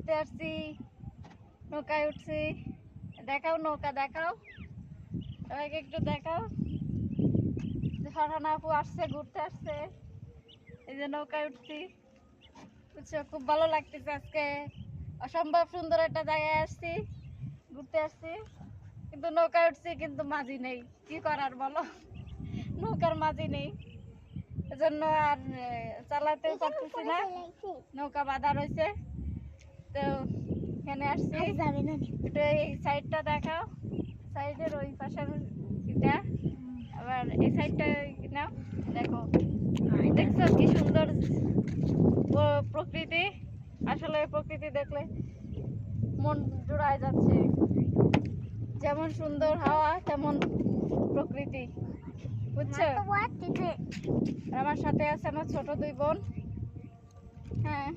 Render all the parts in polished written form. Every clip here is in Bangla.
ঘুরতে আসছি, নৌকায় উঠছি। দেখাও নৌকা, দেখাও সবাইকে, একটু দেখাও। ফারহানা আপু আসছে, ঘুরতে আসছে, এই যে নৌকায় উঠছি। বুঝছো, খুব ভালো লাগতেছে আজকে। অসম্ভব সুন্দর একটা জায়গায় আসছি, ঘুরতে আসছি, কিন্তু নৌকায় উঠছি কিন্তু মাঝি নেই। কি করার বলো, নৌকার মাঝি নেই, এজন্য আর চালাতেও পারতেছি না। নৌকা বাঁধা রয়েছে, তো এখানে আসছি। একটু এই সাইডটা দেখাও, সাইডের ওই পাশের এটা, আবার এই সাইডটা নাও, দেখো। দেখছো কি সুন্দর প্রকৃতি। আসলে প্রকৃতি দেখলে মন জুড়ায় যাচ্ছে। যেমন সুন্দর হাওয়া, তেমন প্রকৃতি, বুঝছো। আমার সাথে আছে আমার ছোট দুই বোন। হ্যাঁ,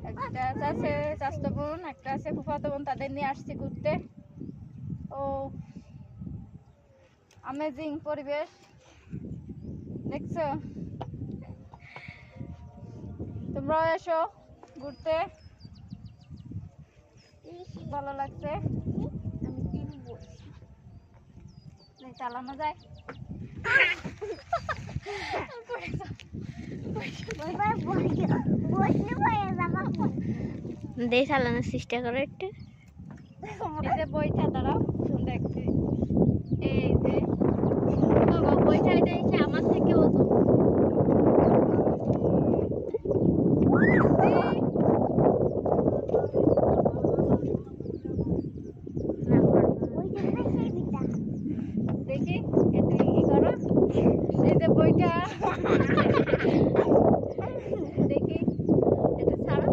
একটা আছে চাচাতো বোন, একটা আছে ফুফাতো বোন। তাদের নিয়ে আসছি ঘুরতে। ও অ্যামেজিং পরিবেশ, দেখছো। তোমরাও এসো ঘুরতে, ভালো লাগছে। চালানো যায়। দিয়ে চালানোর চেষ্টা করো একটু। এই যে বইটা, দাঁড়াও দেখছি। এই যে বইটা, এটা এসে আমার থেকে ওজন। দেখি একটু ই করো, এই যে বইটা। দেখি এটা ছাড়ো।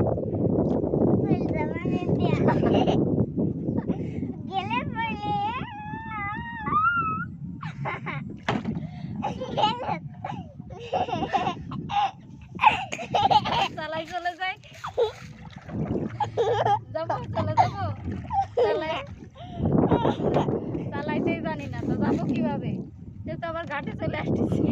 চালাই চলে যাই, যাবো, চলে যাবো। চালাইতেই জানি না, তো যাবো কিভাবে, যেহেতু আবার ঘাটে চলে আসতেছি।